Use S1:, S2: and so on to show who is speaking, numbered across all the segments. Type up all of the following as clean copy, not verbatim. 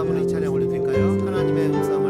S1: 마음으로 이 찬양 올려드릴까요? 하나님의 음성을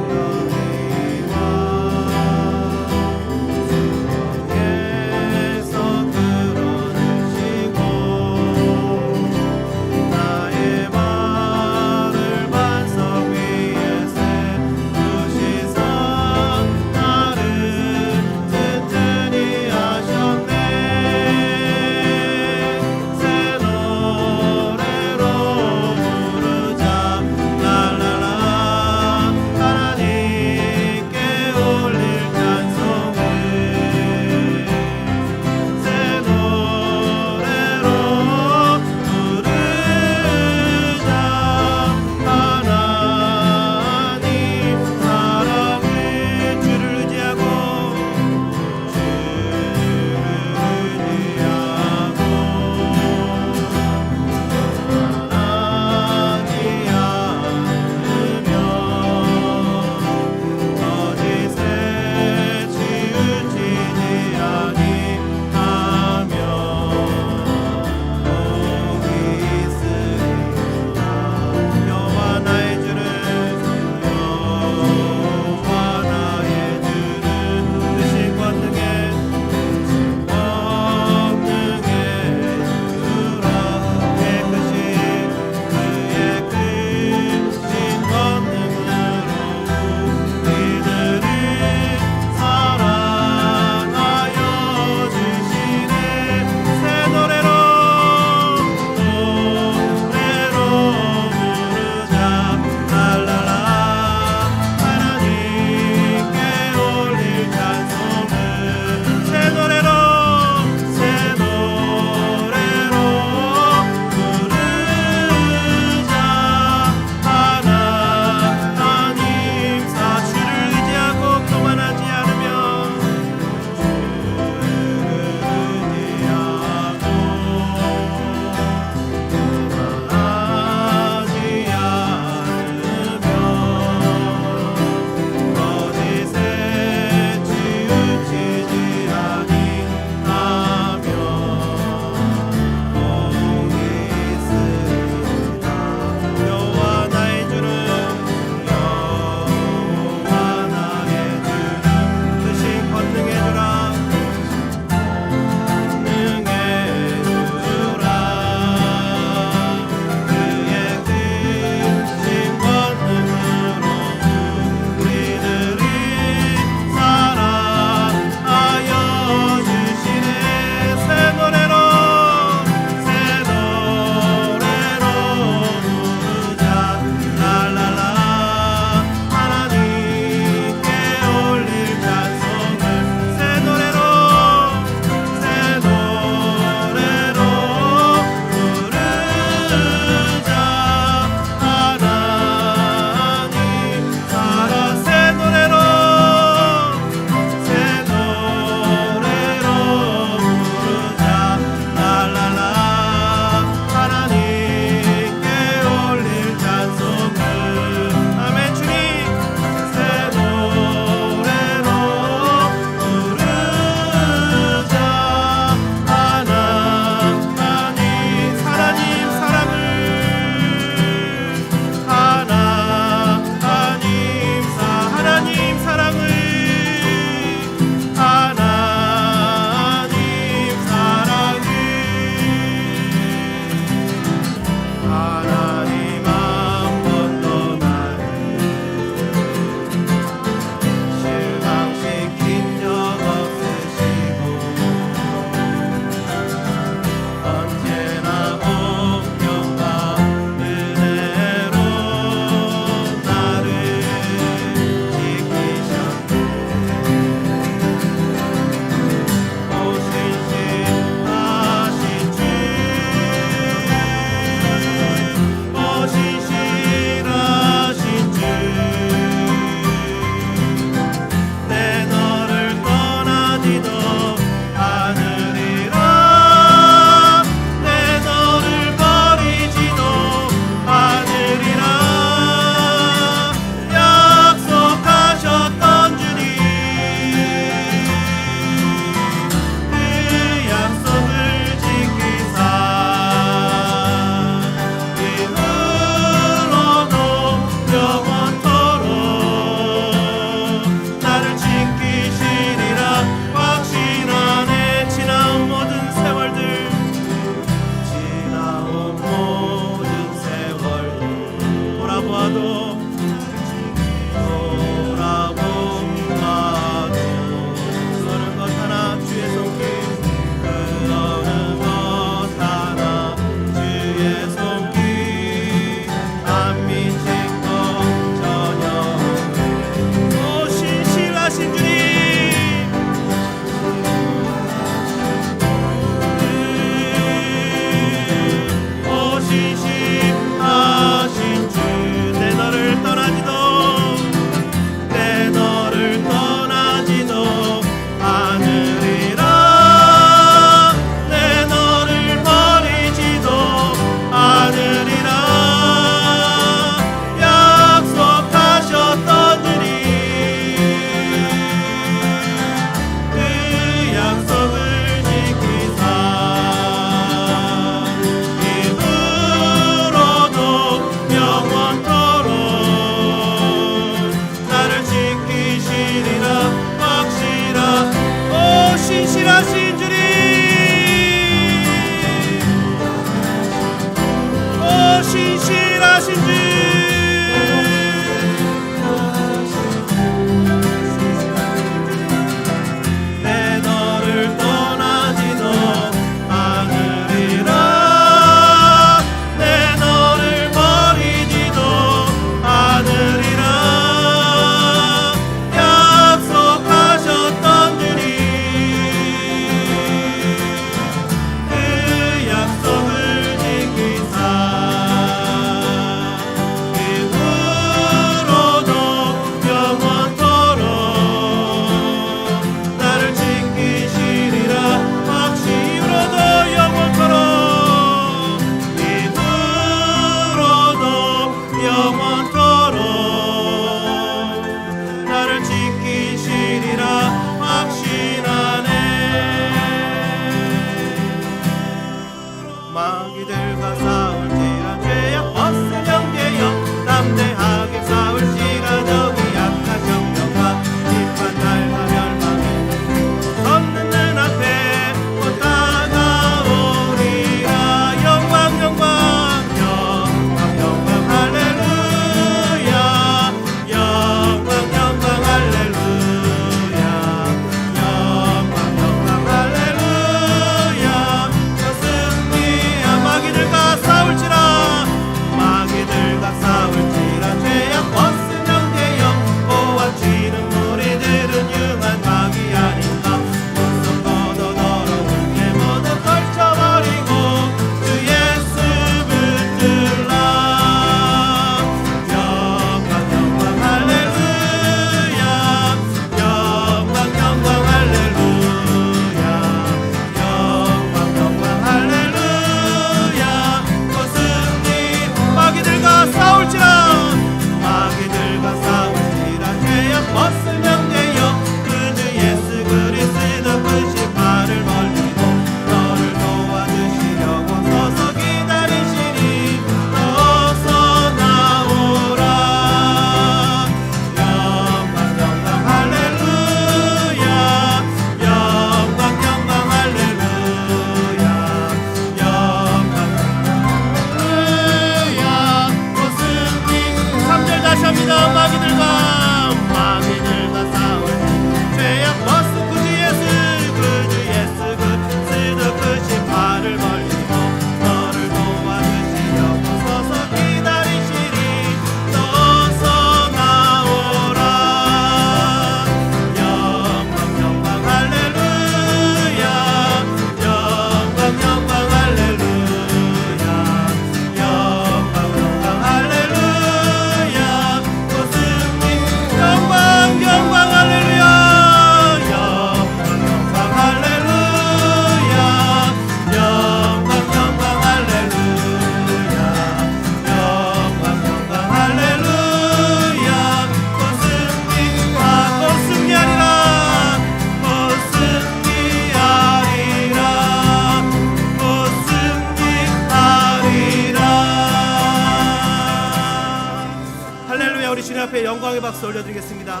S1: 주님 앞에 영광의 박수 올려드리겠습니다.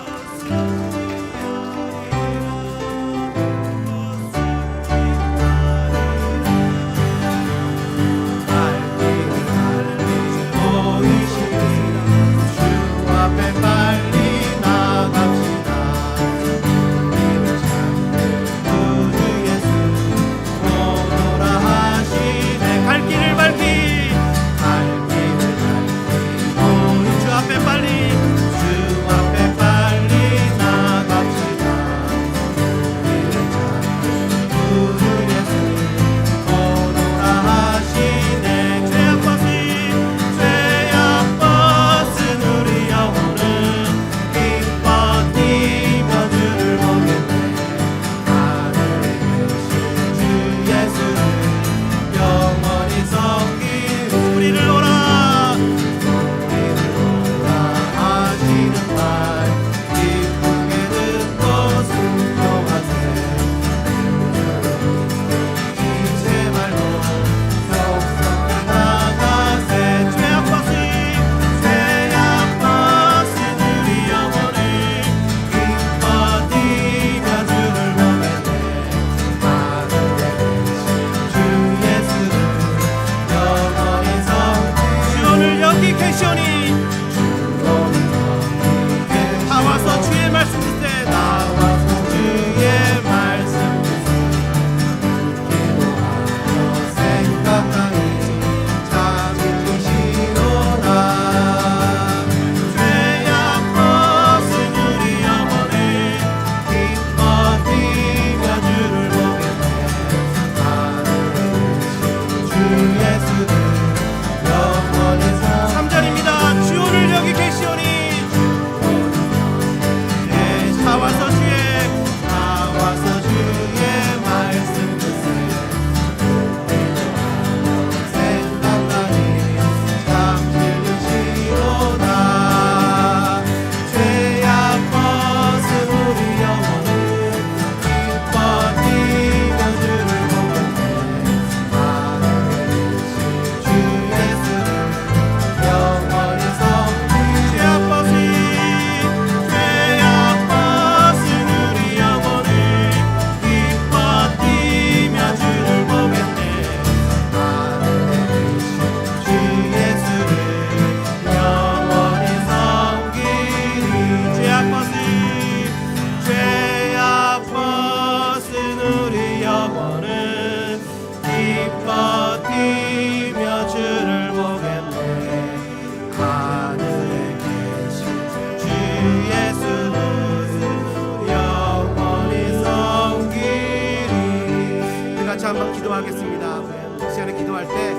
S1: 한번 기도하겠습니다. 이 시간에 기도할 때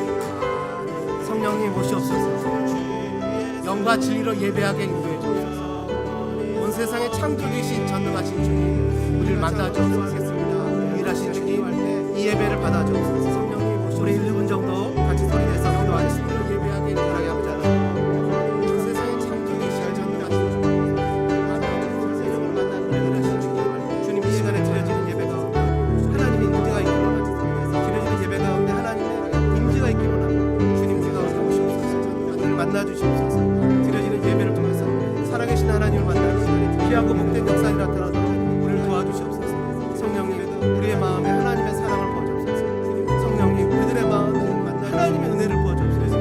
S1: 성령님 오시옵소서. 영과 진리로 예배하게 인도해 주옵소서. 온 세상의 창조주이신 전능하신 주님, 우리를 만나 주옵소서. 일하신 주님, 이 예배를 받아 주옵소서. 성령님 오시옵소서. 우리 1분 정도 같이 소리내서 기도하겠습니다. 예배하게 사랑의 아버지 하나님, 온 세상의 창조주이신 전능하신 주님, 세상을 만나 일하신 주님, 주님 이 시간에 드려지는 예배 가운데 하나님의 임재가 있기를 원합니다. 드려지는 예배 가운데 하나님의 임재가 있기를 원합니다. 주님 그 가운데 오시옵소서. 우리를 만나 주시옵소서. 드려지는 예배를 통해서 살아계신 하나님을 만나는 시간에 귀하고 복된 역사가 나타나도 우리를 도와주시옵소서. 성령님, 우리의 마음에 하나님의 사랑을 부어주옵소서. 성령님, 그들의 마음에 하나님의 은혜를 부어주옵소서.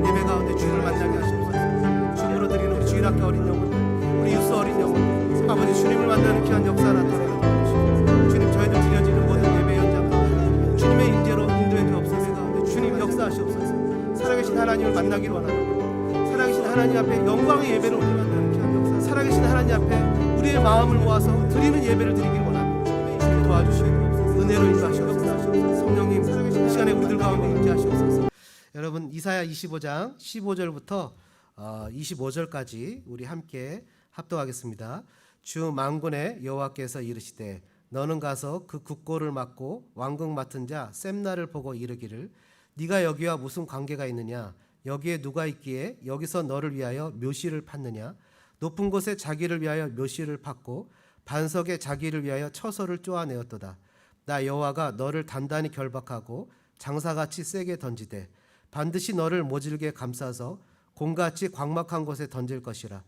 S1: 예배 가운데 주를 만나게 하시옵소서. 주님으로 드리는 우리 주일학교 어린 영혼, 우리 유스 어린 영혼, 아버지 주님을 만나는 귀한 역사가 나타나게 도와주시옵소서. 주님, 저희들 드려지는 모든 예배 현장을 주님의 인재로 인도해 주옵소서. 가운데 주님 역사하시옵소서. 살아계신 하나님을 만나기를 원하는, 살아계신 하나님 앞에 영광의 예배를 우리 만나는 귀한 역사, 살아계신 하나님 앞에 우리의 마음을 모아서 드리는 예배를 드리기를 원합니다. 주님 도와주시고 은혜로 인도하시옵소서. 성령님, 살아계신 시간에 우리들 가운데 임재하시옵소서. 여러분, 이사야 25장 15절부터 25절까지 우리 함께 합독하겠습니다. 주 만군의 여호와께서 이르시되 너는 가서 그 국고를 맡고 왕궁 맡은 자 셈나를 보고 이르기를 네가 여기와 무슨 관계가 있느냐? 여기에 누가 있기에 여기서 너를 위하여 묘시를 팠느냐? 높은 곳에 자기를 위하여 묘시를 팠고 반석에 자기를 위하여 처소를 쪼아내었도다. 나 여호와가 너를 단단히 결박하고 장사같이 세게 던지되 반드시 너를 모질게 감싸서 공같이 광막한 곳에 던질 것이라.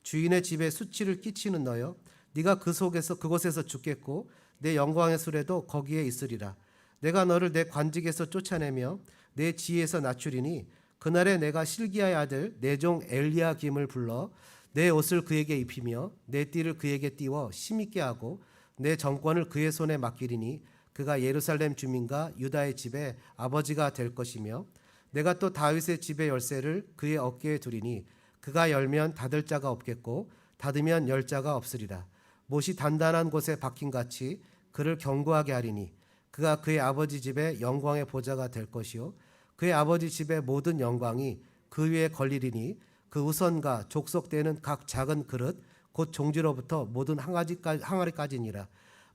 S1: 주인의 집에 수치를 끼치는 너여, 네가 그곳에서 죽겠고 내 영광의 수레도 거기에 있으리라. 내가 너를 내 관직에서 쫓아내며 내 지위에서 낮추리니 그날에 내가 실기야의 아들 내 종 엘리야김을 불러 내 옷을 그에게 입히며 내 띠를 그에게 띄워 힘있게 하고 내 정권을 그의 손에 맡기리니 그가 예루살렘 주민과 유다의 집의 아버지가 될 것이며 내가 또 다윗의 집의 열쇠를 그의 어깨에 두리니 그가 열면 닫을 자가 없겠고 닫으면 열 자가 없으리라. 못이 단단한 곳에 박힌같이 그를 견고하게 하리니 그가 그의 아버지 집의 영광의 보좌가 될 것이요 그의 아버지 집의 모든 영광이 그 위에 걸리리니 그 우선과 족속되는 각 작은 그릇 곧 종지로부터 모든 항아리까지니라.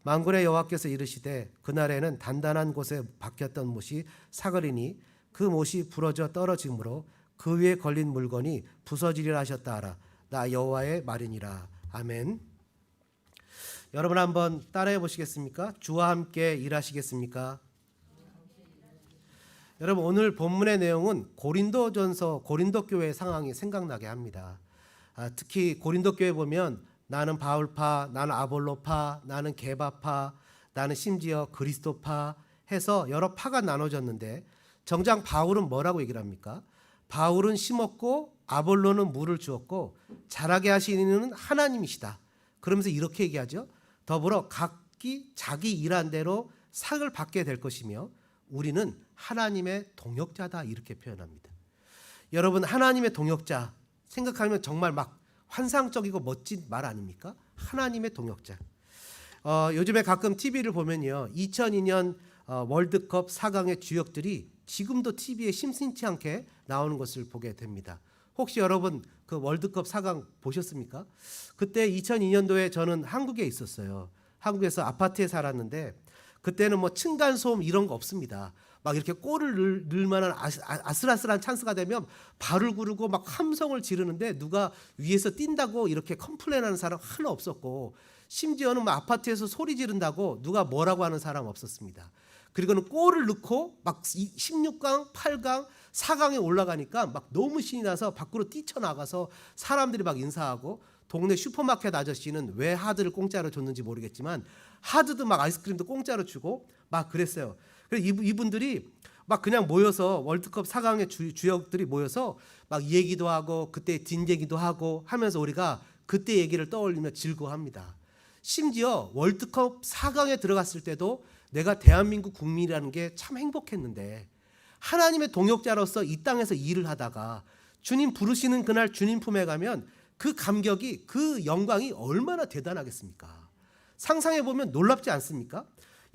S1: 만군의 여호와께서 이르시되 그날에는 단단한 곳에 박혔던 못이 사그리니 그 못이 부러져 떨어지므로 그 위에 걸린 물건이 부서지리라 하셨다 하라. 나 여호와의 말이니라. 아멘. 여러분 한번 따라해 보시겠습니까? 주와 함께 일하시겠습니까? 여러분 오늘 본문의 내용은 고린도 교회의 상황이 생각나게 합니다. 특히 고린도 교회 보면 나는 바울파, 나는 아볼로파, 나는 게바파, 나는 심지어 그리스도파 해서 여러 파가 나눠졌는데 정작 바울은 뭐라고 얘기를 합니까? 바울은 심었고 아볼로는 물을 주었고 자라게 하시는 이는 하나님이시다. 그러면서 이렇게 얘기하죠. 더불어 각기 자기 일한 대로 상을 받게 될 것이며 우리는 하나님의 동역자다 이렇게 표현합니다. 여러분 하나님의 동역자 생각하면 정말 막 환상적이고 멋진 말 아닙니까? 하나님의 동역자. 요즘에 가끔 TV를 보면요. 2002년 월드컵 4강의 주역들이 지금도 TV에 심심치 않게 나오는 것을 보게 됩니다. 혹시 여러분 그 월드컵 4강 보셨습니까? 그때 2002년도에 저는 한국에 있었어요. 한국에서 아파트에 살았는데 그때는 뭐 층간소음 이런 거 없습니다. 막 이렇게 골을 넣을 만한 아슬아슬한 찬스가 되면 발을 구르고 막 함성을 지르는데 누가 위에서 뛴다고 이렇게 컴플레인하는 사람 하나 없었고 심지어는 막 아파트에서 소리 지른다고 누가 뭐라고 하는 사람 없었습니다. 그리고는 골을 넣고 막 16강, 8강, 4강에 올라가니까 막 너무 신이 나서 밖으로 뛰쳐나가서 사람들이 막 인사하고 동네 슈퍼마켓 아저씨는 왜 하드를 공짜로 줬는지 모르겠지만 하드도 막 아이스크림도 공짜로 주고 막 그랬어요. 그래서 이분들이 막 그냥 모여서 월드컵 4강의 주역들이 모여서 막 얘기도 하고 그때 뒷얘기도 하고 하면서 우리가 그때 얘기를 떠올리며 즐거워합니다. 심지어 월드컵 4강에 들어갔을 때도 내가 대한민국 국민이라는 게 참 행복했는데 하나님의 동역자로서 이 땅에서 일을 하다가 주님 부르시는 그날 주님 품에 가면 그 감격이 그 영광이 얼마나 대단하겠습니까? 상상해 보면 놀랍지 않습니까?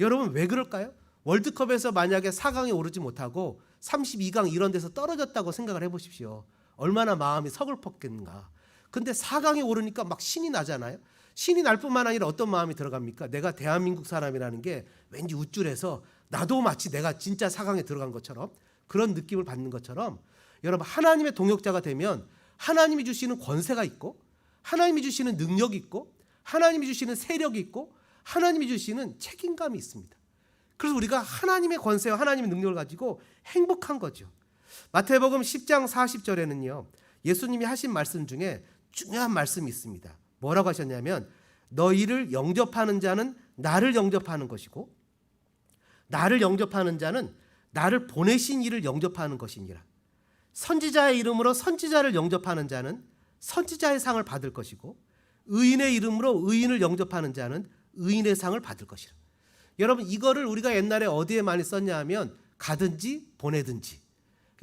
S1: 여러분 왜 그럴까요? 월드컵에서 만약에 4강에 오르지 못하고 32강 이런 데서 떨어졌다고 생각을 해보십시오. 얼마나 마음이 서글펐겠는가. 근데 4강에 오르니까 막 신이 나잖아요. 신이 날 뿐만 아니라 어떤 마음이 들어갑니까? 내가 대한민국 사람이라는 게 왠지 우쭐해서 나도 마치 내가 진짜 4강에 들어간 것처럼 그런 느낌을 받는 것처럼 여러분 하나님의 동역자가 되면 하나님이 주시는 권세가 있고 하나님이 주시는 능력이 있고 하나님이 주시는 세력이 있고 하나님이 주시는 책임감이 있습니다. 그래서 우리가 하나님의 권세와 하나님의 능력을 가지고 행복한 거죠. 마태복음 10장 40절에는요. 예수님이 하신 말씀 중에 중요한 말씀이 있습니다. 뭐라고 하셨냐면 너희를 영접하는 자는 나를 영접하는 것이고 나를 영접하는 자는 나를 보내신 이를 영접하는 것이니라. 선지자의 이름으로 선지자를 영접하는 자는 선지자의 상을 받을 것이고 의인의 이름으로 의인을 영접하는 자는 의인의 상을 받을 것이라. 여러분 이거를 우리가 옛날에 어디에 많이 썼냐 하면 가든지 보내든지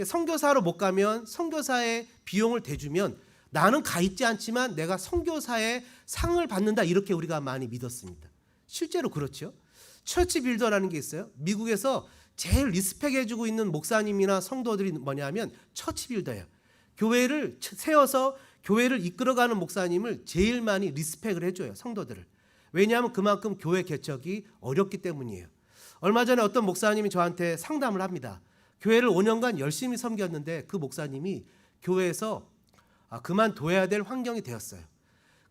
S1: 선교사로 못 가면 선교사의 비용을 대주면 나는 가 있지 않지만 내가 선교사의 상을 받는다 이렇게 우리가 많이 믿었습니다. 실제로 그렇죠. 처치 빌더라는 게 있어요. 미국에서 제일 리스펙해주고 있는 목사님이나 성도들이 뭐냐면 처치 빌더예요. 교회를 세워서 교회를 이끌어가는 목사님을 제일 많이 리스펙을 해줘요. 성도들을. 왜냐하면 그만큼 교회 개척이 어렵기 때문이에요. 얼마 전에 어떤 목사님이 저한테 상담을 합니다. 교회를 5년간 열심히 섬겼는데 그 목사님이 교회에서 그만둬야 될 환경이 되었어요.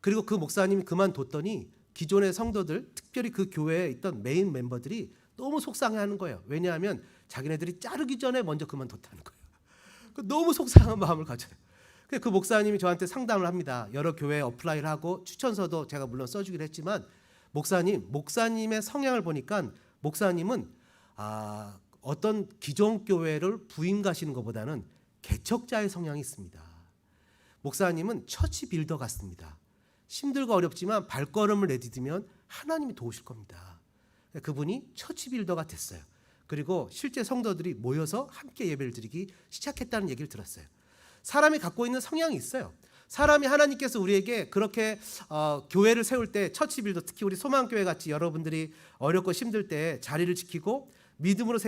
S1: 그리고 그 목사님이 그만뒀더니 기존의 성도들, 특별히 그 교회에 있던 메인 멤버들이 너무 속상해하는 거예요. 왜냐하면 자기네들이 자르기 전에 먼저 그만뒀다는 거예요. 너무 속상한 마음을 가져요. 그 목사님이 저한테 상담을 합니다. 여러 교회에 어플라이를 하고 추천서도 제가 물론 써주긴 했지만 목사님의 성향을 보니까 목사님은 어떤 기존 교회를 부임 가시는 것보다는 개척자의 성향이 있습니다. 목사님은 처치 빌더 같습니다. 힘들고 어렵지만 발걸음을 내디디면 하나님이 도우실 겁니다. 그분이 처치 빌더가 됐어요. 그리고 실제 성도들이 모여서 함께 예배를 드리기 시작했다는 얘기를 들었어요. 사람이 갖고 있는 성향이 있어요. 사람이 하나님께서 우리에게 그렇게 교회를 세울 때 처치 빌더, 특히 우리 소망교회 같이 여러분들이 어렵고 힘들 때 자리를 지키고 믿음으로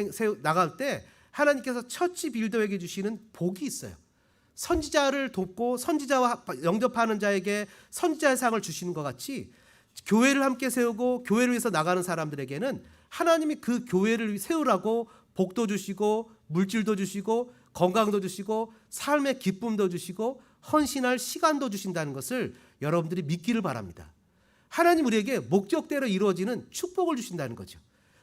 S1: 나갈 때 하나님께서 처치 빌더에게 주시는 복이 있어요. 선지자를 돕고 선지자와 영접하는 자에게 선지자의 상을 주시는 것 같이 교회를 함께 세우고 교회를 위해서 나가는 사람들에게는 하나님이 그 교회를 세우라고 복도 주시고 물질도 주시고 건강도 주시고 삶의 기쁨도 주시고 헌신할 시간도 주신다는 것을 여러분들이 믿기를 바랍니다. 하나님 우리에게 목적대로 이루어지는 축복을 주신다는 거죠.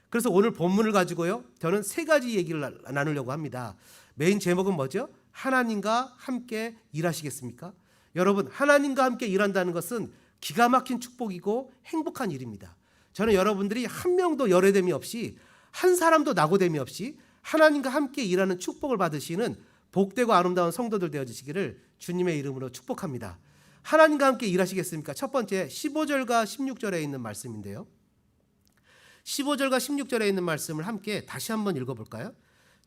S1: 그래서 오늘 본문을 가지고요, 저는 3가지 얘기를 나누려고 합니다. 메인 제목은 뭐죠? 하나님과 함께 일하시겠습니까? 여러분, 하나님과 함께 일한다는 것은 기가 막힌 축복이고 행복한 일입니다. 저는 여러분들이 한 명도 열애됨이 없이 한 사람도 낙오됨이 없이 하나님과 함께 일하는 축복을 받으시는 복되고 아름다운 성도들 되어주시기를 주님의 이름으로 축복합니다. 하나님과 함께 일하시겠습니까? 첫 번째 15절과 16절에 있는 말씀인데요, 15절과 16절에 있는 말씀을 함께 다시 한번 읽어볼까요?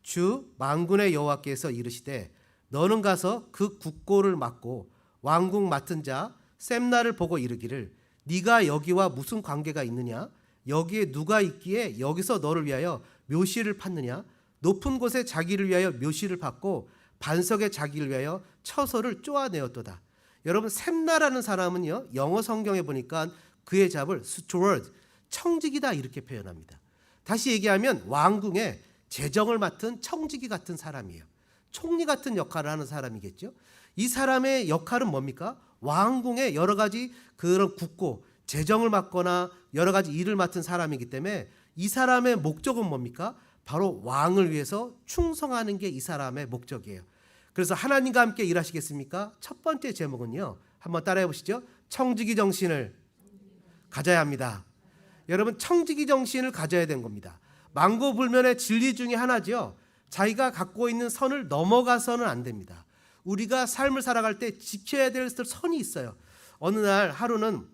S1: 주 만군의 여호와께서 이르시되 너는 가서 그 국고를 맡고 왕궁 맡은 자 셈나를 보고 이르기를 네가 여기와 무슨 관계가 있느냐? 여기에 누가 있기에 여기서 너를 위하여 묘시를 팠느냐? 높은 곳에 자기를 위하여 묘시를 팠고 반석에 자기를 위하여 처소를 쪼아내었도다. 여러분, 셈나라는 사람은요, 영어 성경에 보니까 그의 잡을 steward, 청지기다 이렇게 표현합니다. 다시 얘기하면 왕궁에 재정을 맡은 청지기 같은 사람이에요. 총리 같은 역할을 하는 사람이겠죠. 이 사람의 역할은 뭡니까? 왕궁에 여러 가지 그런 국고, 재정을 맡거나 여러 가지 일을 맡은 사람이기 때문에 이 사람의 목적은 뭡니까? 바로 왕을 위해서 충성하는 게 이 사람의 목적이에요. 그래서 하나님과 함께 일하시겠습니까? 첫 번째 제목은요, 한번 따라해 보시죠. 청지기 정신을 가져야 합니다. 여러분, 청지기 정신을 가져야 되는 겁니다. 만고불면의 진리 중에 하나죠. 자기가 갖고 있는 선을 넘어가서는 안 됩니다. 우리가 삶을 살아갈 때 지켜야 될 선이 있어요. 어느 날 하루는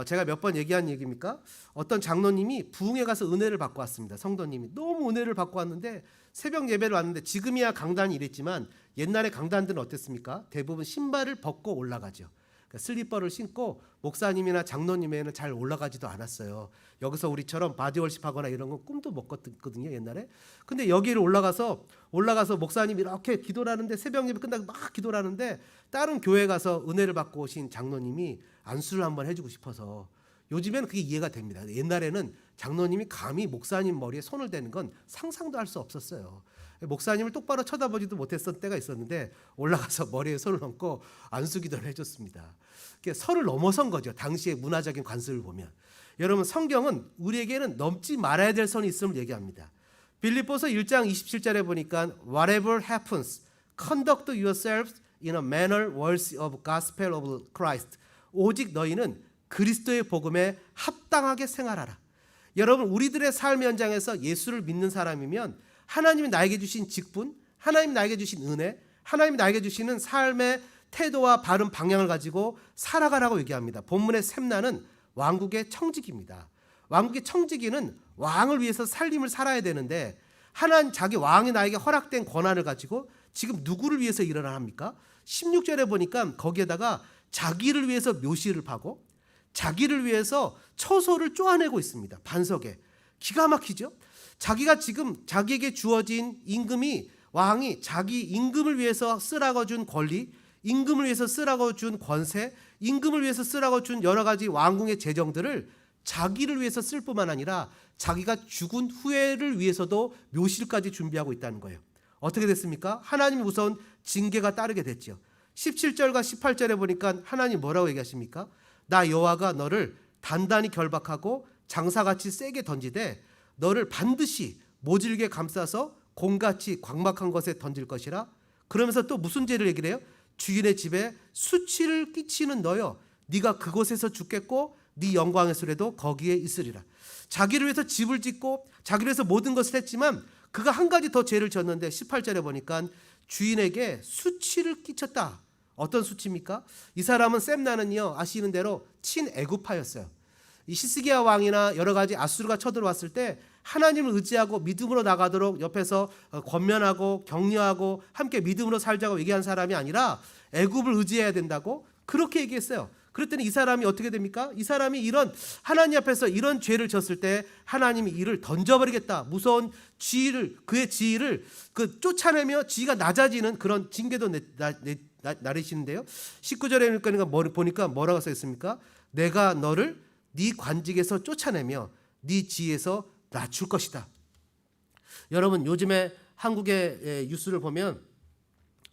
S1: 제가 몇 번 얘기한 얘기입니까? 어떤 장로님이 부흥회 가서 은혜를 받고 왔습니다. 성도님이 너무 은혜를 받고 왔는데 새벽 예배를 왔는데 지금이야 강단이 이랬지만 옛날에 강단들은 어땠습니까? 대부분 신발을 벗고 올라가죠. 그러니까 슬리퍼를 신고 목사님이나 장로님에는 잘 올라가지도 않았어요. 여기서 우리처럼 바디월십 하거나 이런 건 꿈도 못 꿨거든요, 옛날에. 근데 여기를 올라가서 목사님이 이렇게 기도를 하는데 새벽 예배 끝나고 막 기도를 하는데 다른 교회 가서 은혜를 받고 오신 장로님이 안수를 한번 해주고 싶어서, 요즘에는 그게 이해가 됩니다. 옛날에는 장로님이 감히 목사님 머리에 손을 대는 건 상상도 할 수 없었어요. 목사님을 똑바로 쳐다보지도 못했던 때가 있었는데 올라가서 머리에 손을 얹고 안수기도를 해줬습니다. 선을 넘어선 거죠. 당시의 문화적인 관습을 보면. 여러분, 성경은 우리에게는 넘지 말아야 될 선이 있음을 얘기합니다. 빌립보서 1장 27절에 보니까 Whatever happens, conduct yourselves in a manner worthy of gospel of Christ. 오직 너희는 그리스도의 복음에 합당하게 생활하라. 여러분, 우리들의 삶 현장에서 예수를 믿는 사람이면 하나님이 나에게 주신 직분, 하나님이 나에게 주신 은혜, 하나님이 나에게 주시는 삶의 태도와 바른 방향을 가지고 살아가라고 얘기합니다. 본문의 셈나는 왕국의 청지기입니다. 왕국의 청지기는 왕을 위해서 살림을 살아야 되는데 하나님, 자기 왕이 나에게 허락된 권한을 가지고 지금 누구를 위해서 일을 합니까? 16절에 보니까 거기에다가 자기를 위해서 묘시를 파고 자기를 위해서 처소를 쪼아내고 있습니다. 반석에. 기가 막히죠? 자기가 지금 자기에게 주어진 임금이, 왕이 자기 임금을 위해서 쓰라고 준 권리, 임금을 위해서 쓰라고 준 권세, 임금을 위해서 쓰라고 준 여러 가지 왕궁의 재정들을 자기를 위해서 쓸 뿐만 아니라 자기가 죽은 후에를 위해서도 묘실까지 준비하고 있다는 거예요. 어떻게 됐습니까? 하나님 우선 징계가 따르게 됐죠. 17절과 18절에 보니까 하나님 뭐라고 얘기하십니까? 나 여호와가 너를 단단히 결박하고 장사같이 세게 던지되 너를 반드시 모질게 감싸서 곰같이 광박한 것에 던질 것이라. 그러면서 또 무슨 죄를 얘기를 해요? 주인의 집에 수치를 끼치는 너여, 네가 그곳에서 죽겠고 네 영광의 수레도 거기에 있으리라. 자기를 위해서 집을 짓고 자기를 위해서 모든 것을 했지만 그가 한 가지 더 죄를 졌는데 18절에 보니까 주인에게 수치를 끼쳤다. 어떤 수치입니까? 이 사람은 셈나는요, 아시는 대로 친애굽파였어요. 이 히스기야 왕이나 여러 가지 아수르가 쳐들어왔을 때 하나님을 의지하고 믿음으로 나가도록 옆에서 권면하고 격려하고 함께 믿음으로 살자고 얘기한 사람이 아니라 애굽을 의지해야 된다고 그렇게 얘기했어요. 그랬더니 이 사람이 어떻게 됩니까? 이 사람이 이런 하나님 앞에서 이런 죄를 졌을 때 하나님이 이를 던져버리겠다, 무서운 지위를, 그의 지위를 쫓아내며 지위가 낮아지는 그런 징계도 나르시는데요. 19절에 보니까 뭐라고 써 있습니까? 내가 너를 네 관직에서 쫓아내며 네 지위에서 낮출 것이다. 여러분, 요즘에 한국의 뉴스를 보면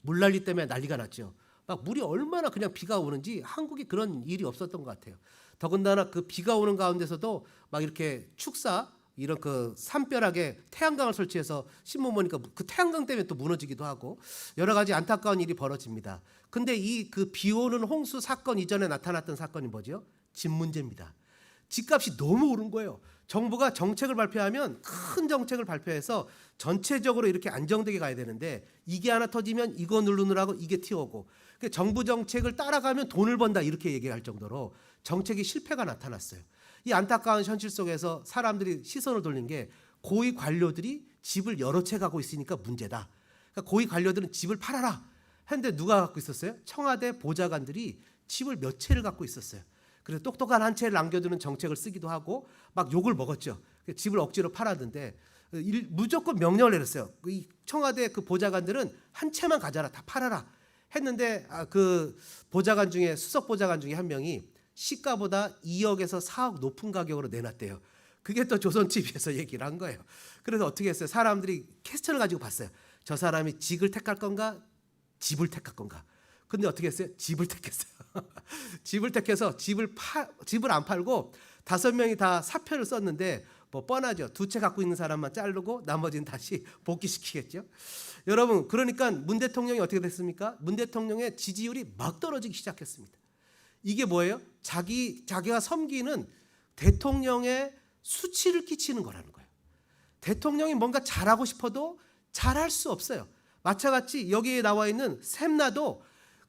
S1: 물난리 때문에 난리가 났죠. 막 물이 얼마나 그냥 비가 오는지 한국이 그런 일이 없었던 것 같아요. 더군다나 그 비가 오는 가운데서도 막 이렇게 축사, 이런 그 산벼락에 태양광을 설치해서 신문 보니까 그 태양광 때문에 또 무너지기도 하고 여러 가지 안타까운 일이 벌어집니다. 근데 이 그 비 오는 홍수 사건 이전에 나타났던 사건이 뭐죠? 집 문제입니다. 집값이 너무 오른 거예요. 정부가 정책을 발표하면 큰 정책을 발표해서 전체적으로 이렇게 안정되게 가야 되는데 이게 하나 터지면 이거 누르느라고 이게 튀어오고, 정부 정책을 따라가면 돈을 번다 이렇게 얘기할 정도로 정책이 실패가 나타났어요. 이 안타까운 현실 속에서 사람들이 시선을 돌린 게 고위 관료들이 집을 여러 채 갖고 있으니까 문제다. 그러니까 고위 관료들은 집을 팔아라 했는데 누가 갖고 있었어요? 청와대 보좌관들이 집을 몇 채를 갖고 있었어요. 그래서 똑똑한 한 채를 남겨두는 정책을 쓰기도 하고 막 욕을 먹었죠. 집을 억지로 팔았는데 무조건 명령을 내렸어요. 이 청와대 그 보좌관들은 한 채만 가져라, 다 팔아라 했는데 그 보좌관 중에, 수석 보좌관 중에 한 명이 시가보다 2억에서 4억 높은 가격으로 내놨대요. 그게 또 조선TV에서 얘기를 한 거예요. 그래서 어떻게 했어요? 사람들이 퀘스천을 가지고 봤어요. 저 사람이 직을 택할 건가, 집을 택할 건가. 근데 어떻게 했어요? 집을 택했어요. 집을 택해서 집을 안 팔고 5명이 다 사표를 썼는데 뭐 뻔하죠. 2채 갖고 있는 사람만 자르고 나머지는 다시 복귀시키겠죠. 여러분, 그러니까 문 대통령이 어떻게 됐습니까? 문 대통령의 지지율이 막 떨어지기 시작했습니다. 이게 뭐예요? 자기가 섬기는 대통령의 수치를 끼치는 거라는 거예요. 대통령이 뭔가 잘하고 싶어도 잘할 수 없어요. 마찬가지 여기에 나와 있는 셈나도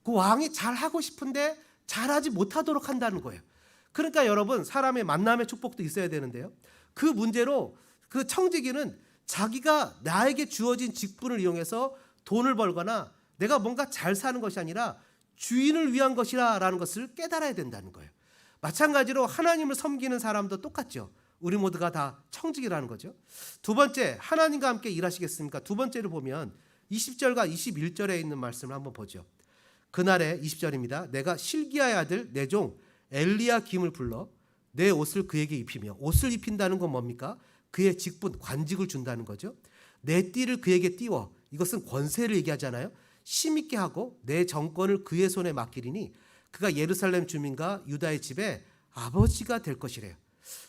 S1: 그 왕이 잘하고 싶은데 잘하지 못하도록 한다는 거예요. 그러니까 여러분, 사람의 만남의 축복도 있어야 되는데요. 그 문제로 그 청지기는 자기가 나에게 주어진 직분을 이용해서 돈을 벌거나 내가 뭔가 잘 사는 것이 아니라 주인을 위한 것이라는 것을 깨달아야 된다는 거예요. 마찬가지로 하나님을 섬기는 사람도 똑같죠. 우리 모두가 다 청직이라는 거죠. 두 번째, 하나님과 함께 일하시겠습니까? 두 번째를 보면 20절과 21절에 있는 말씀을 한번 보죠. 그날에 20절입니다. 내가 실기야의 아들 내 종 엘리야김을 불러 내 옷을 그에게 입히며, 옷을 입힌다는 건 뭡니까? 그의 직분, 관직을 준다는 거죠. 내 띠를 그에게 띄워, 이것은 권세를 얘기하잖아요. 힘있게 하고 내 정권을 그의 손에 맡기리니 그가 예루살렘 주민과 유다의 집에 아버지가 될 것이래요.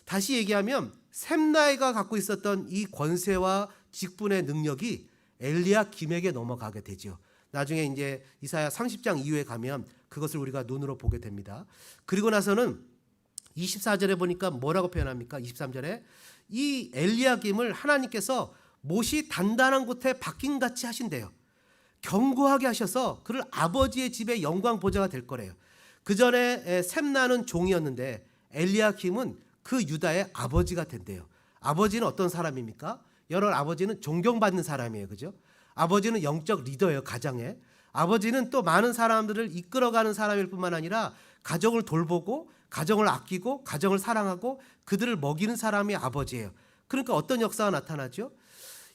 S1: 다시 얘기하면 셈나이가 갖고 있었던 이 권세와 직분의 능력이 엘리야김에게 넘어가게 되죠. 나중에 이제 이사야 30장 이후에 가면 그것을 우리가 눈으로 보게 됩니다. 그리고 나서는 24절에 보니까 뭐라고 표현합니까? 23절에 이 엘리야김을 하나님께서 못이 단단한 곳에 박힌같이 하신대요. 견고하게 하셔서 그를 아버지의 집의 영광 보좌가 될 거래요. 그 전에 셈나는 종이었는데 엘리야김은 그 유다의 아버지가 된대요. 아버지는 어떤 사람입니까? 여러분, 아버지는 존경받는 사람이에요. 그죠? 아버지는 영적 리더예요. 가정에. 아버지는 또 많은 사람들을 이끌어가는 사람일 뿐만 아니라 가정을 돌보고 가정을 아끼고 가정을 사랑하고 그들을 먹이는 사람이 아버지예요. 그러니까 어떤 역사가 나타나죠?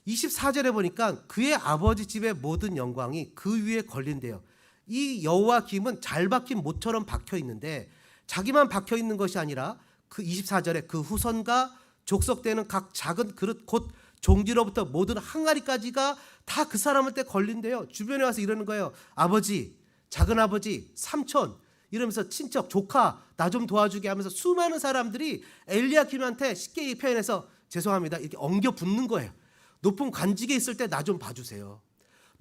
S1: 24절에 보니까 그의 아버지 집의 모든 영광이 그 위에 걸린대요. 이 여호와 김은 잘 박힌 못처럼 박혀 있는데 자기만 박혀 있는 것이 아니라 그 24절에 그 후손과 족속되는 각 작은 그릇 곧 종지로부터 모든 항아리까지가 다 그 사람한테 걸린대요. 주변에 와서 이러는 거예요. 아버지, 작은 아버지, 삼촌 이러면서 친척, 조카 나 좀 도와주게 하면서 수많은 사람들이 엘리야김한테 쉽게 표현해서 죄송합니다 이렇게 엉겨 붙는 거예요. 높은 관직에 있을 때 나 좀 봐주세요.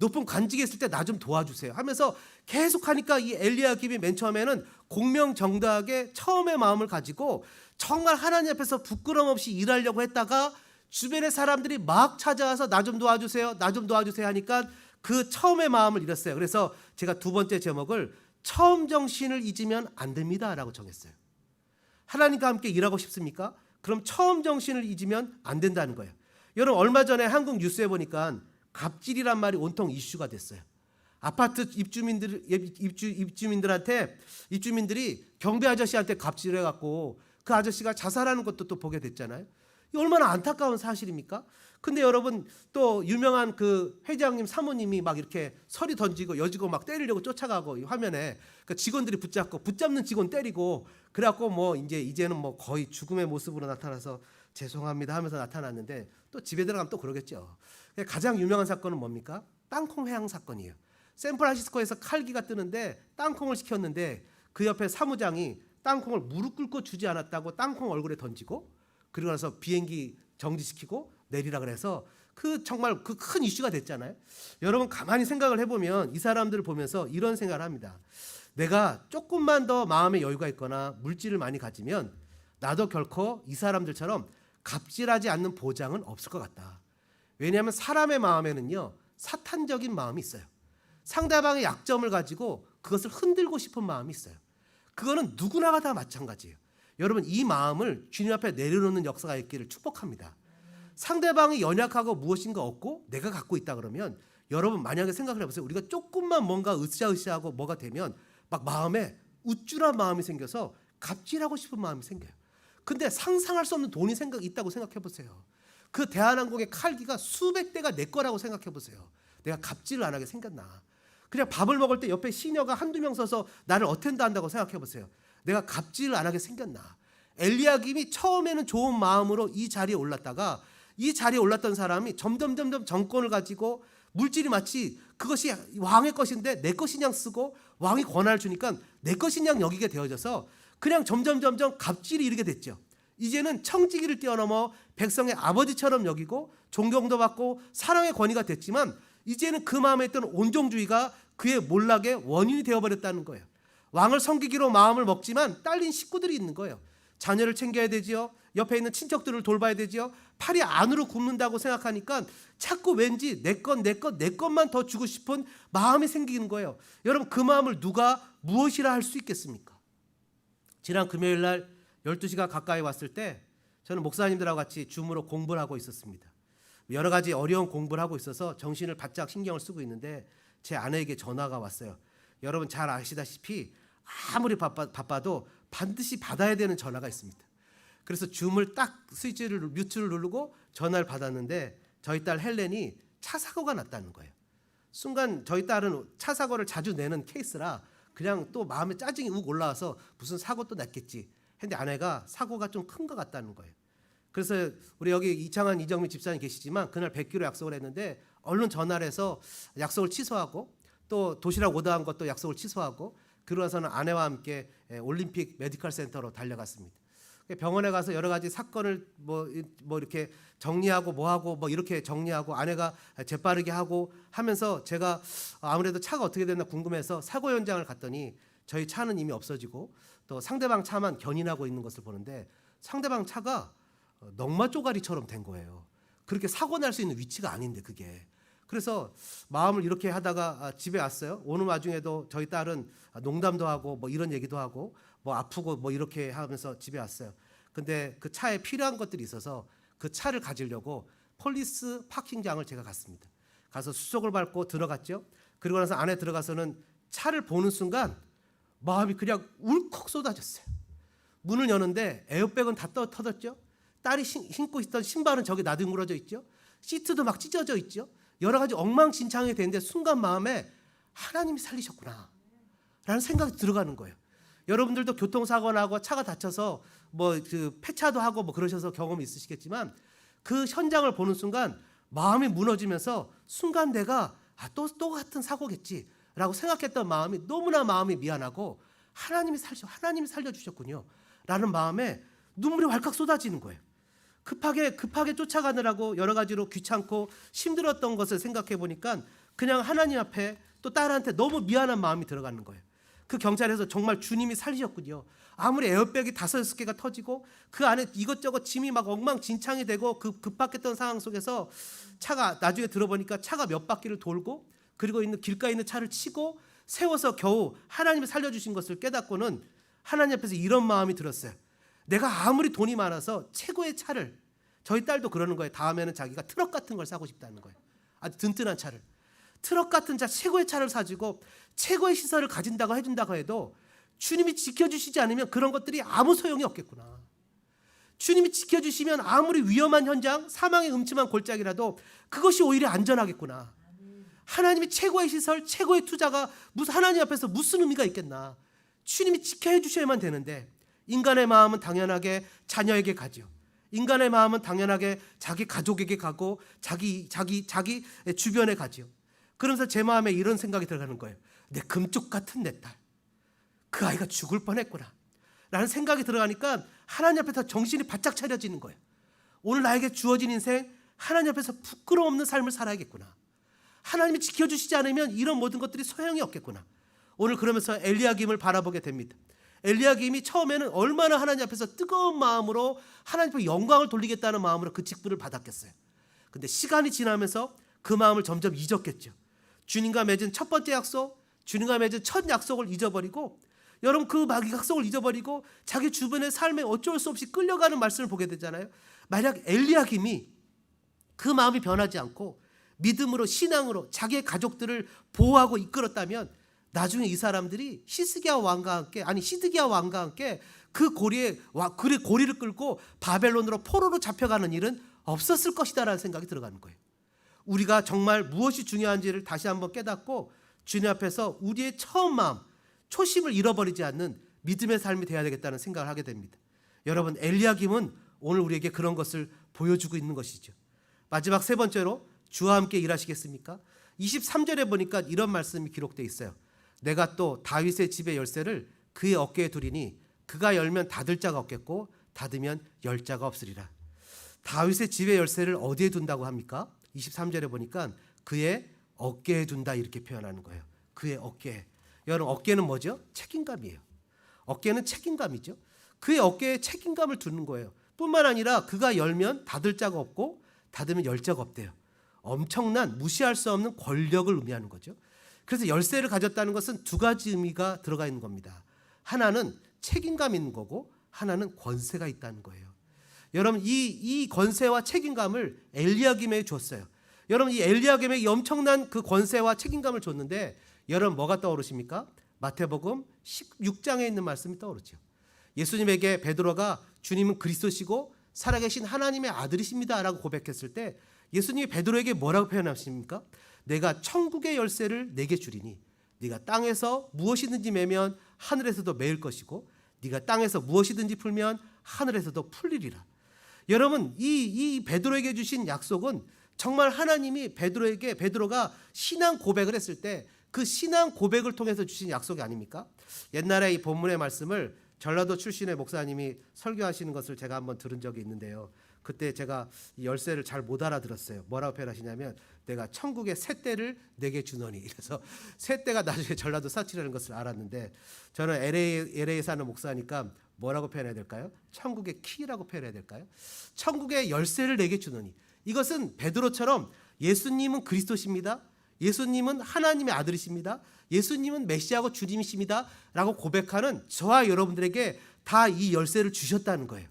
S1: 높은 관직에 있을 때 나 좀 도와주세요 하면서 계속 하니까 이 엘리야김이 맨 처음에는 공명정당하게 처음의 마음을 가지고 정말 하나님 앞에서 부끄럼 없이 일하려고 했다가 주변의 사람들이 막 찾아와서 나 좀 도와주세요, 나 좀 도와주세요 하니까 그 처음의 마음을 잃었어요. 그래서 제가 두 번째 제목을 처음 정신을 잊으면 안 됩니다 라고 정했어요. 하나님과 함께 일하고 싶습니까? 그럼 처음 정신을 잊으면 안 된다는 거예요. 여러분 얼마 전에 한국 뉴스에 보니까 갑질이란 말이 온통 이슈가 됐어요. 아파트 입주민들이 경비 아저씨한테 갑질해갖고 그 아저씨가 자살하는 것도 또 보게 됐잖아요. 이 얼마나 안타까운 사실입니까? 근데 여러분 또 유명한 그 회장님 사모님이 막 이렇게 서리 던지고 여직원 막 때리려고 쫓아가고 이 화면에 그 직원들이 붙잡는 직원 때리고 그래갖고 뭐 이제는 뭐 거의 죽음의 모습으로 나타나서 죄송합니다 하면서 나타났는데 또 집에 들어가면 또 그러겠죠. 가장 유명한 사건은 뭡니까? 땅콩 회항 사건이에요. 샌프란시스코에서 칼기가 뜨는데 땅콩을 시켰는데 그 옆에 사무장이 땅콩을 무릎 꿇고 주지 않았다고 땅콩 얼굴에 던지고 그리고 나서 비행기 정지시키고 내리라 그래서 그 정말 그 큰 이슈가 됐잖아요. 여러분 가만히 생각을 해보면 이 사람들을 보면서 이런 생각을 합니다. 내가 조금만 더 마음의 여유가 있거나 물질을 많이 가지면 나도 결코 이 사람들처럼 갑질하지 않는 보장은 없을 것 같다. 왜냐하면 사람의 마음에는요 사탄적인 마음이 있어요. 상대방의 약점을 가지고 그것을 흔들고 싶은 마음이 있어요. 그거는 누구나가 다 마찬가지예요. 여러분 이 마음을 주님 앞에 내려놓는 역사가 있기를 축복합니다. 상대방이 연약하고 무엇인가 없고 내가 갖고 있다 그러면 여러분 만약에 생각을 해보세요. 우리가 조금만 뭔가 으쌰으쌰하고 뭐가 되면 막 마음에 우쭐한 마음이 생겨서 갑질하고 싶은 마음이 생겨요. 근데 상상할 수 없는 돈이 있다고 생각해 보세요. 그 대한항공의 칼기가 수백 대가 내 거라고 생각해 보세요. 내가 갑질을 안 하게 생겼나. 그냥 밥을 먹을 때 옆에 시녀가 한두 명 서서 나를 어텐드 한다고 생각해 보세요. 내가 갑질을 안 하게 생겼나. 엘리야김이 처음에는 좋은 마음으로 이 자리에 올랐다가 이 자리에 올랐던 사람이 점점 정권을 가지고 물질이 마치 그것이 왕의 것인데 내 것이냐 쓰고 왕이 권한을 주니까 내 것이냐 여기게 되어져서 그냥 점점 갑질이 이르게 됐죠. 이제는 청지기를 뛰어넘어 백성의 아버지처럼 여기고 존경도 받고 사랑의 권위가 됐지만 이제는 그 마음에 있던 온종주의가 그의 몰락의 원인이 되어버렸다는 거예요. 왕을 섬기기로 마음을 먹지만 딸린 식구들이 있는 거예요. 자녀를 챙겨야 되지요. 옆에 있는 친척들을 돌봐야 되지요. 팔이 안으로 굽는다고 생각하니까 자꾸 왠지 내 것만 더 주고 싶은 마음이 생기는 거예요. 여러분 그 마음을 누가 무엇이라 할 수 있겠습니까? 지난 금요일 날 12시가 가까이 왔을 때 저는 목사님들하고 같이 줌으로 공부를 하고 있었습니다. 여러 가지 어려운 공부를 하고 있어서 정신을 바짝 신경을 쓰고 있는데 제 아내에게 전화가 왔어요. 여러분 잘 아시다시피 아무리 바빠도 반드시 받아야 되는 전화가 있습니다. 그래서 줌을 딱 뮤트를 누르고 전화를 받았는데 저희 딸 헬렌이 차 사고가 났다는 거예요. 순간 저희 딸은 차 사고를 자주 내는 케이스라 그냥 또 마음에 짜증이 욱 올라와서 무슨 사고 또 났겠지 했는데 아내가 사고가 좀 큰 것 같다는 거예요. 그래서 우리 여기 이창환 이정민 집사님 계시지만 그날 뵙기로 약속을 했는데 얼른 전화를 해서 약속을 취소하고 또 도시락 오더한 것도 약속을 취소하고 그러고서는 아내와 함께 올림픽 메디컬 센터로 달려갔습니다. 병원에 가서 여러 가지 사건을 뭐 이렇게 정리하고 뭐하고 뭐 이렇게 정리하고 아내가 재빠르게 하고 하면서 제가 아무래도 차가 어떻게 됐나 궁금해서 사고 현장을 갔더니 저희 차는 이미 없어지고 또 상대방 차만 견인하고 있는 것을 보는데 상대방 차가 넝마 쪼가리처럼 된 거예요. 그렇게 사고 날 수 있는 위치가 아닌데 그게. 그래서 마음을 이렇게 하다가 집에 왔어요. 오는 와중에도 저희 딸은 농담도 하고 뭐 이런 얘기도 하고 뭐 아프고 뭐 이렇게 하면서 집에 왔어요. 근데 그 차에 필요한 것들이 있어서 그 차를 가지려고 폴리스 파킹장을 제가 갔습니다. 가서 수속을 밟고 들어갔죠. 그리고 나서 안에 들어가서는 차를 보는 순간 마음이 그냥 울컥 쏟아졌어요. 문을 여는데 에어백은 다 터졌죠. 딸이 신고 있던 신발은 저기 나뒹굴어져 있죠. 시트도 막 찢어져 있죠. 여러 가지 엉망진창이 되는데 순간 마음에 하나님이 살리셨구나 라는 생각이 들어가는 거예요. 여러분들도 교통사고 나고 차가 다쳐서 뭐 그 폐차도 하고 뭐 그러셔서 경험이 있으시겠지만 그 현장을 보는 순간 마음이 무너지면서 순간 내가 또 같은 사고겠지 라고 생각했던 마음이 너무나 마음이 미안하고 하나님이 살려주셨군요 라는 마음에 눈물이 왈칵 쏟아지는 거예요. 급하게 쫓아가느라고 여러 가지로 귀찮고 힘들었던 것을 생각해 보니까 그냥 하나님 앞에 또 딸한테 너무 미안한 마음이 들어가는 거예요. 그 경찰에서 정말 주님이 살리셨군요. 아무리 에어백이 5-6개가 터지고 그 안에 이것저것 짐이 막 엉망진창이 되고 그 급박했던 상황 속에서 차가 나중에 들어보니까 차가 몇 바퀴를 돌고 그리고 길가에 있는 차를 치고 세워서 겨우 하나님이 살려주신 것을 깨닫고는 하나님 앞에서 이런 마음이 들었어요. 내가 아무리 돈이 많아서 최고의 차를, 저희 딸도 그러는 거예요. 다음에는 자기가 트럭 같은 걸 사고 싶다는 거예요. 아주 든든한 차를, 트럭 같은 차, 최고의 차를 사주고 최고의 시설을 가진다고 해준다고 해도 주님이 지켜주시지 않으면 그런 것들이 아무 소용이 없겠구나. 주님이 지켜주시면 아무리 위험한 현장, 사망의 음침한 골짜기라도 그것이 오히려 안전하겠구나. 하나님이 최고의 시설, 최고의 투자가 하나님 앞에서 무슨 의미가 있겠나. 주님이 지켜해 주셔야만 되는데 인간의 마음은 당연하게 자녀에게 가죠. 인간의 마음은 당연하게 자기 가족에게 가고 자기 주변에 가죠. 그러면서 제 마음에 이런 생각이 들어가는 거예요. 내 금쪽 같은 내 딸, 그 아이가 죽을 뻔했구나 라는 생각이 들어가니까 하나님 앞에서 정신이 바짝 차려지는 거예요. 오늘 나에게 주어진 인생, 하나님 앞에서 부끄러움 없는 삶을 살아야겠구나. 하나님이 지켜주시지 않으면 이런 모든 것들이 소용이 없겠구나. 오늘 그러면서 엘리야김을 바라보게 됩니다. 엘리야김이 처음에는 얼마나 하나님 앞에서 뜨거운 마음으로 하나님 앞에 영광을 돌리겠다는 마음으로 그 직분을 받았겠어요. 근데 시간이 지나면서 그 마음을 점점 잊었겠죠. 주님과 맺은 첫 번째 약속, 주님과 맺은 첫 약속을 잊어버리고, 여러분 그 약속을 잊어버리고 자기 주변의 삶에 어쩔 수 없이 끌려가는 말씀을 보게 되잖아요. 만약 엘리야김이 그 마음이 변하지 않고 믿음으로, 신앙으로 자기의 가족들을 보호하고 이끌었다면 나중에 이 사람들이 시드기야 왕과 함께 그 고리를 끌고 바벨론으로 포로로 잡혀가는 일은 없었을 것이다라는 생각이 들어가는 거예요. 우리가 정말 무엇이 중요한지를 다시 한번 깨닫고 주님 앞에서 우리의 처음 마음, 초심을 잃어버리지 않는 믿음의 삶이 되어야 되겠다는 생각을 하게 됩니다. 여러분, 엘리야김은 오늘 우리에게 그런 것을 보여주고 있는 것이죠. 마지막 세 번째로, 주와 함께 일하시겠습니까? 23절에 보니까 이런 말씀이 기록되어 있어요. 내가 또 다윗의 집의 열쇠를 그의 어깨에 두리니 그가 열면 닫을 자가 없겠고 닫으면 열 자가 없으리라. 다윗의 집의 열쇠를 어디에 둔다고 합니까? 23절에 보니까 그의 어깨에 둔다 이렇게 표현하는 거예요. 그의 어깨에. 여러분, 어깨는 뭐죠? 책임감이에요. 어깨는 책임감이죠. 그의 어깨에 책임감을 두는 거예요. 뿐만 아니라 그가 열면 닫을 자가 없고 닫으면 열 자가 없대요. 엄청난 무시할 수 없는 권력을 의미하는 거죠. 그래서 열쇠를 가졌다는 것은 두 가지 의미가 들어가 있는 겁니다. 하나는 책임감 있는 거고 하나는 권세가 있다는 거예요. 여러분, 이 권세와 책임감을 엘리야김에게 줬어요. 여러분, 이 엘리야김에게 엄청난 그 권세와 책임감을 줬는데 여러분 뭐가 떠오르십니까? 마태복음 16장에 있는 말씀이 떠오르죠. 예수님에게 베드로가 주님은 그리스도시고 살아계신 하나님의 아들이십니다 라고 고백했을 때 예수님이 베드로에게 뭐라고 표현하십니까? 내가 천국의 열쇠를 내게 주리니 네가 땅에서 무엇이든지 매면 하늘에서도 매일 것이고 네가 땅에서 무엇이든지 풀면 하늘에서도 풀리리라. 여러분, 이 베드로에게 주신 약속은 정말 하나님이 베드로가 신앙 고백을 했을 때 그 신앙 고백을 통해서 주신 약속이 아닙니까? 옛날에 이 본문의 말씀을 전라도 출신의 목사님이 설교하시는 것을 제가 한번 들은 적이 있는데요. 그때 제가 이 열쇠를 잘 못 알아들었어요. 뭐라고 표현하시냐면 내가 천국의 셋대를 내게 주노니. 이래서 셋대가 나중에 전라도 사투리라는 것을 알았는데 저는 LA에 사는 목사니까 뭐라고 표현해야 될까요? 천국의 키라고 표현해야 될까요? 천국의 열쇠를 내게 주노니. 이것은 베드로처럼 예수님은 그리스도십니다. 예수님은 하나님의 아들이십니다. 예수님은 메시아고 주님이십니다 라고 고백하는 저와 여러분들에게 다 이 열쇠를 주셨다는 거예요.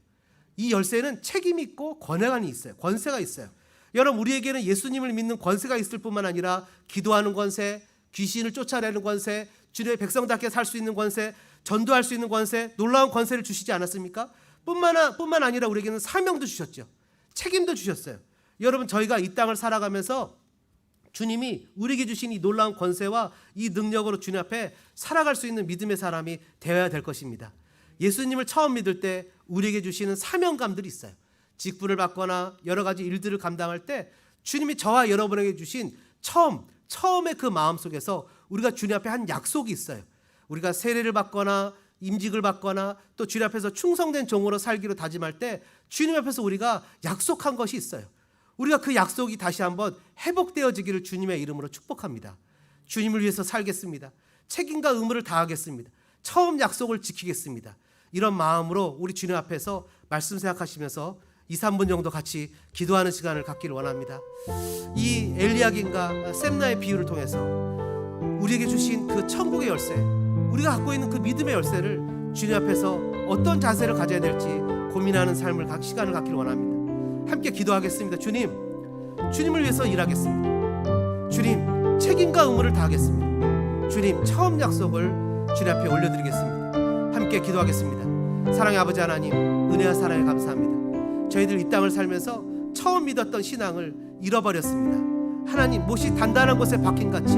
S1: 이 열쇠는 책임이 있고 권한이 있어요. 권세가 있어요. 여러분, 우리에게는 예수님을 믿는 권세가 있을 뿐만 아니라 기도하는 권세, 귀신을 쫓아내는 권세, 주님의 백성답게 살 수 있는 권세, 전도할 수 있는 권세, 놀라운 권세를 주시지 않았습니까? 뿐만 아니라 우리에게는 사명도 주셨죠. 책임도 주셨어요. 여러분, 저희가 이 땅을 살아가면서 주님이 우리에게 주신 이 놀라운 권세와 이 능력으로 주님 앞에 살아갈 수 있는 믿음의 사람이 되어야 될 것입니다. 예수님을 처음 믿을 때 우리에게 주시는 사명감들이 있어요. 직분을 받거나 여러 가지 일들을 감당할 때 주님이 저와 여러분에게 주신 처음의 그 마음속에서 우리가 주님 앞에 한 약속이 있어요. 우리가 세례를 받거나 임직을 받거나 또 주님 앞에서 충성된 종으로 살기로 다짐할 때 주님 앞에서 우리가 약속한 것이 있어요. 우리가 그 약속이 다시 한번 회복되어지기를 주님의 이름으로 축복합니다. 주님을 위해서 살겠습니다. 책임과 의무를 다하겠습니다. 처음 약속을 지키겠습니다. 이런 마음으로 우리 주님 앞에서 말씀 생각하시면서 2, 3분 정도 같이 기도하는 시간을 갖기를 원합니다. 이 엘리야긴과 셈나의 비유를 통해서 우리에게 주신 그 천국의 열쇠, 우리가 갖고 있는 그 믿음의 열쇠를 주님 앞에서 어떤 자세를 가져야 될지 고민하는 삶을 시간을 갖기를 원합니다. 함께 기도하겠습니다. 주님, 주님을 위해서 일하겠습니다. 주님, 책임과 의무를 다하겠습니다. 주님, 처음 약속을 주님 앞에 올려드리겠습니다. 함께 기도하겠습니다. 사랑의 아버지 하나님, 은혜와 사랑에 감사합니다. 저희들 이 땅을 살면서 처음 믿었던 신앙을 잃어버렸습니다. 하나님, 못이 단단한 곳에 박힌 같이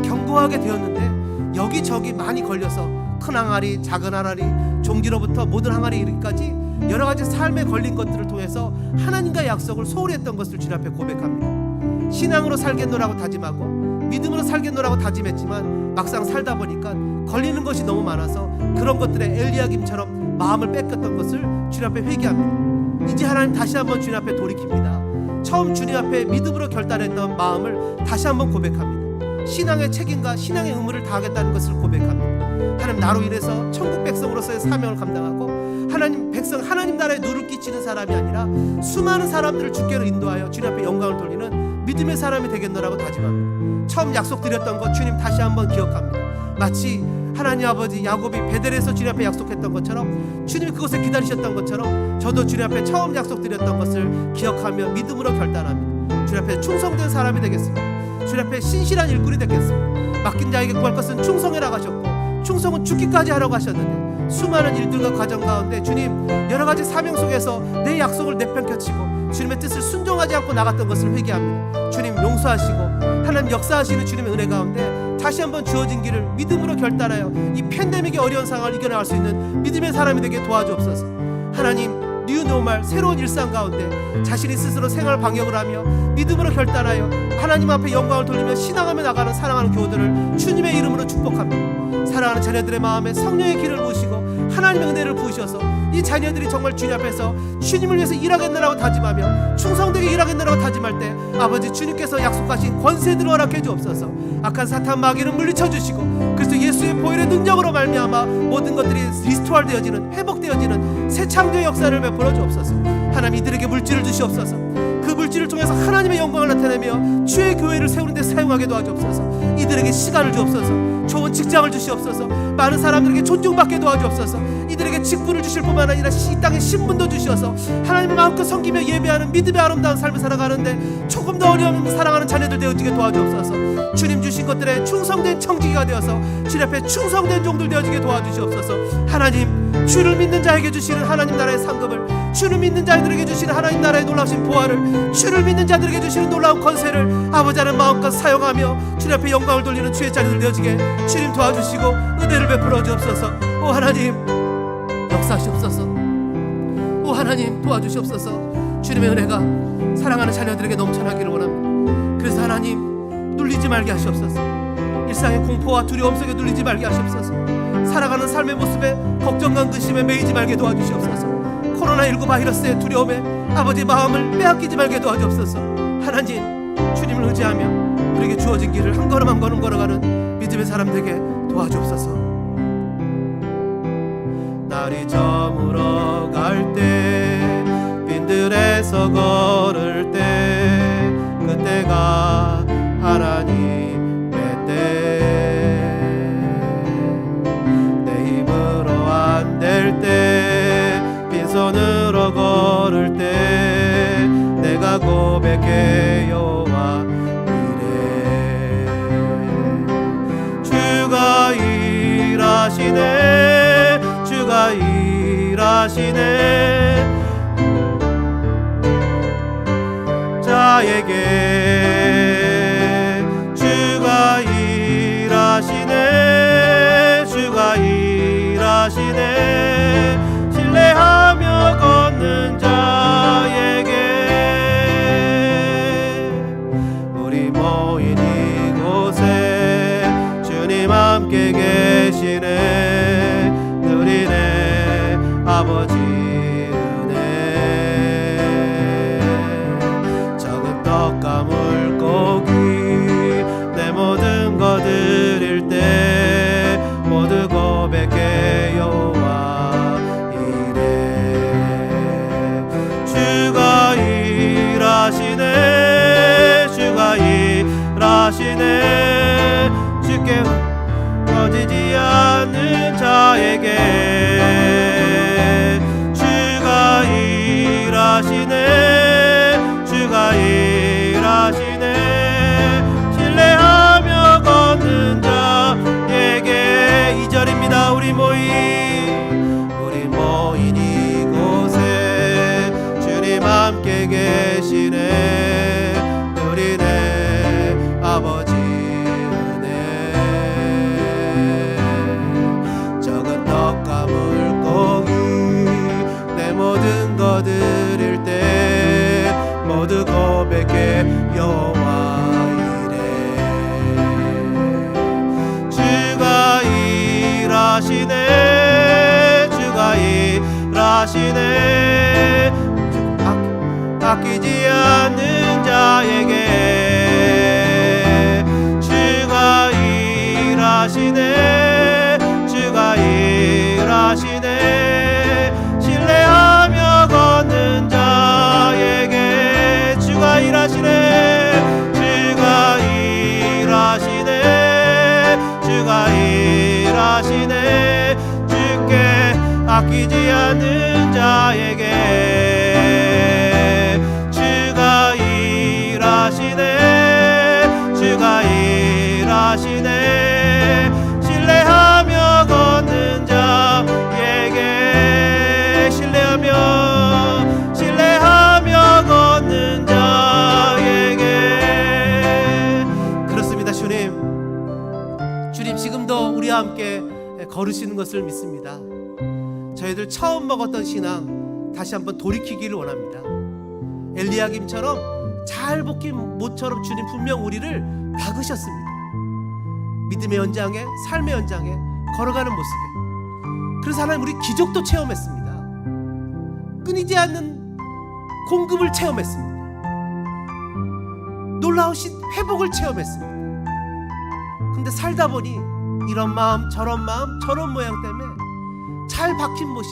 S1: 견고하게 되었는데 여기저기 많이 걸려서 큰 항아리, 작은 항아리, 종지로부터 모든 항아리 이르기까지 여러 가지 삶에 걸린 것들을 통해서 하나님과의 약속을 소홀히 했던 것을 주님 앞에 고백합니다. 신앙으로 살겠노라고 다짐하고 믿음으로 살겠노라고 다짐했지만 막상 살다 보니까 걸리는 것이 너무 많아서 그런 것들에 엘리야김처럼 마음을 뺏겼던 것을 주님 앞에 회개합니다. 이제 하나님 다시 한번 주님 앞에 돌이킵니다. 처음 주님 앞에 믿음으로 결단했던 마음을 다시 한번 고백합니다. 신앙의 책임과 신앙의 의무를 다하겠다는 것을 고백합니다. 하나님, 나로 인해서 천국 백성으로서의 사명을 감당하고 하나님 백성, 하나님 나라에 누를 끼치는 사람이 아니라 수많은 사람들을 주께로 인도하여 주님 앞에 영광을 돌리는 믿음의 사람이 되겠노라고 다짐합니다. 처음 약속드렸던 것 주님 다시 한번 기억합니다. 마치 하나님 아버지 야곱이 베델에서 주님 앞에 약속했던 것처럼, 주님이 그곳에 기다리셨던 것처럼 저도 주님 앞에 처음 약속드렸던 것을 기억하며 믿음으로 결단합니다. 주님 앞에 충성된 사람이 되겠습니다. 주님 앞에 신실한 일꾼이 되겠습니다. 맡긴 자에게 구할 것은 충성해라 하셨고 충성은 죽기까지 하라고 하셨는데 수많은 일들과 과정 가운데 주님 여러 가지 사명 속에서 내 약속을 내팽겨치고 주님의 뜻을 순종하지 않고 나갔던 것을 회개합니다. 주님 용서하시고 하나님 역사하시는 주님의 은혜 가운데 다시 한번 주어진 길을 믿음으로 결단하여 이 팬데믹의 어려운 상황을 이겨나갈 수 있는 믿음의 사람이 되게 도와주옵소서. 하나님, 뉴노멀 새로운 일상 가운데 자신이 스스로 생활 방역을 하며 믿음으로 결단하여 하나님 앞에 영광을 돌리며 신앙하며 나가는 사랑하는 교우들을 주님의 이름으로 축복합니다. 사랑하는 자녀들의 마음에 성령의 길을 부으시고 하나님의 은혜를 부으셔서 이 자녀들이 정말 주님 앞에서 주님을 위해서 일하겠느라고 다짐하며 충성되게 일하겠느라고 다짐할 때 아버지 주님께서 약속하신 권세들을 허락해 주옵소서. 악한 사탄 마귀를 물리쳐 주시고 그리스도 예수의 보혈의 능력으로 말미암아 모든 것들이 리스토어 되어지는, 회복되어지는 새 창조의 역사를 베풀어 주옵소서. 하나님, 이들에게 물질을 주시옵소서. 그 물질을 통해서 하나님의 영광을 나타내며 주의 교회를 세우는 데 사용하게 도와주옵소서. 이들에게 시간을 주옵소서. 좋은 직장을 주시옵소서. 많은 사람들에게 존중받게 도와주옵소서. 이들에게 직분을 주실 뿐만 아니라 이 땅에 신분도 주셔서 하나님을 마음껏 섬기며 예배하는 믿음의 아름다운 삶을 살아가는데 조금 더 어려운 사랑하는 자녀들 되어지게 도와주옵소서. 주님 주신 것들에 충성된 청지기가 되어서 주님 앞에 충성된 종들 되어지게 도와주시옵소서. 하나님, 주를 믿는 자에게 주시는 하나님 나라의 상급을, 주를 믿는 자들에게 주시는 하나님 나라의 놀라우신 보화를, 주를 믿는 자들에게 주시는 놀라운 권세를 아버지 하나님 마음껏 사용하며 주님 앞에 영광을 돌리는 주의 자녀들 되어지게 주님 도와주시고 은혜를 베풀어 주옵소서. 오 하나님, 역사하시옵소서. 오 하나님, 도와주시옵소서. 주님의 은혜가 사랑하는 자녀들에게 넘쳐나기를 원합니다. 그래서 하나님, 눌리지 말게 하시옵소서. 일상의 공포와 두려움 속에 눌리지 말게 하시옵소서. 살아가는 삶의 모습에 걱정과 근심에 매이지 말게 도와주시옵소서. 코로나19 바이러스의 두려움에 아버지 마음을 빼앗기지 말게 도와주옵소서. 하나님, 주님을 의지하며 우리에게 주어진 길을 한 걸음 한 걸음 걸어가는 믿음의 사람 되게 도와주옵소서. 날이 저물어 갈 때, 빈들에서 걸을 때, 그때가 하나님의 때, 내 힘으로 안 될 때, 빈손으로 걸을 때 내가 고백해 여호와 이래. 주가 일하시네, 주가 일하시네. 자에게 주가 일하시네, 주가 일하시네. 신뢰하며 걷는 자에게 우리 모인 이곳에 주님 함께 계시네. 누리네 아버지 은혜. 적은
S2: 일하시네. 주께 꺼지지 않는 자에게 주가 일하시네. 주가 일하시네. 신뢰하며 걷는 자에게 2절입니다. 우리 모인 이곳에 주님 함께 계시네. 누리네 아버지 은혜. 적은 떡과 물고기 내 모든 것 드릴 때 모두 고백해 여호와 이래. 주가 일하시네. 주가 일하시네. 아끼지 않는 자에게 주가 일하시네. 주가 일하시네. 신뢰하며 걷는 자에게 주가 일하시네. 주가 일하시네. 주가 일하시네. 주께 아끼지 않는 자에게 주가 일하시네. 주가 일하시네. 신뢰하며 걷는 자에게 신뢰하며 걷는 자에게.
S1: 그렇습니다. 주님 지금도 우리와 함께 걸으시는 것을 믿습니다. 저희들 처음 먹었던 신앙 다시 한번 돌이키기를 원합니다. 엘리야김처럼 잘 볶인 모처럼 주님 분명 우리를 박으셨습니다. 믿음의 연장에 삶의 연장에 걸어가는 모습에. 그래서 하나님 우리 기적도 체험했습니다. 끊이지 않는 공급을 체험했습니다. 놀라우신 회복을 체험했습니다. 근데 살다 보니 이런 마음 저런 모양 때문에 잘 박힌 못이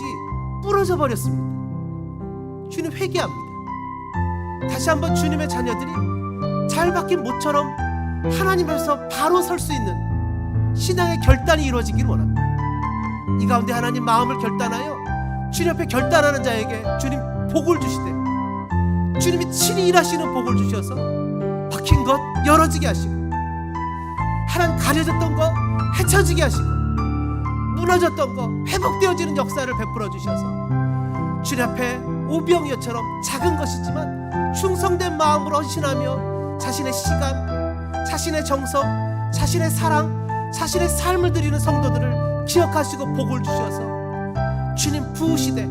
S1: 부러져 버렸습니다. 주님 회개합니다. 다시 한번 주님의 자녀들이 잘 박힌 못처럼 하나님 앞에서 바로 설 수 있는 신앙의 결단이 이루어지기를 원합니다. 이 가운데 하나님 마음을 결단하여 주님 앞에 결단하는 자에게 주님 복을 주시되 주님이 친히 일하시는 복을 주셔서 박힌 것 열어지게 하시고 하나님 가려졌던 거 헤쳐지게 하시고 무너졌던 거 회복되어지는 역사를 베풀어 주셔서 주님 앞에 오병이어처럼 작은 것이지만 충성된 마음으로 헌신하며 자신의 시간, 자신의 정성, 자신의 사랑, 자신의 삶을 드리는 성도들을 기억하시고 복을 주셔서 주님 부으시되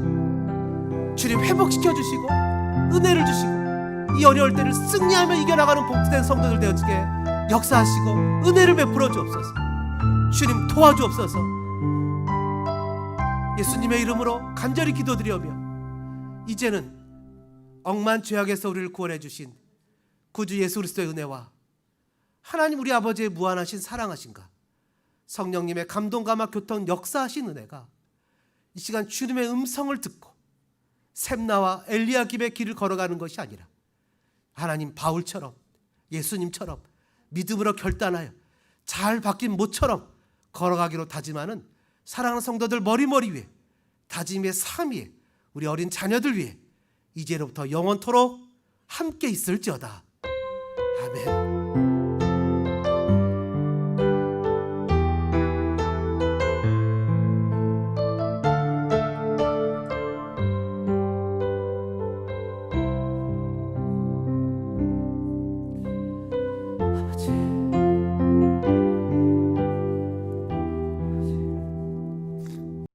S1: 주님 회복시켜 주시고 은혜를 주시고 이 어려울 때를 승리하며 이겨나가는 복된 성도들 되어지게 역사하시고 은혜를 베풀어 주옵소서. 주님 도와주옵소서. 예수님의 이름으로 간절히 기도드리오며 이제는 억만 죄악에서 우리를 구원해 주신 구주 예수 그리스도의 은혜와 하나님 우리 아버지의 무한하신 사랑하신가 성령님의 감동감화 교통 역사하신 은혜가 이 시간 주님의 음성을 듣고 샘나와 엘리야김의 길을 걸어가는 것이 아니라 하나님 바울처럼 예수님처럼 믿음으로 결단하여 잘 박힌 못처럼 걸어가기로 다짐하는 사랑하는 성도들 머리머리 위에 다짐의 삶 위에 우리 어린 자녀들 위해 이제로부터 영원토록 함께 있을지어다.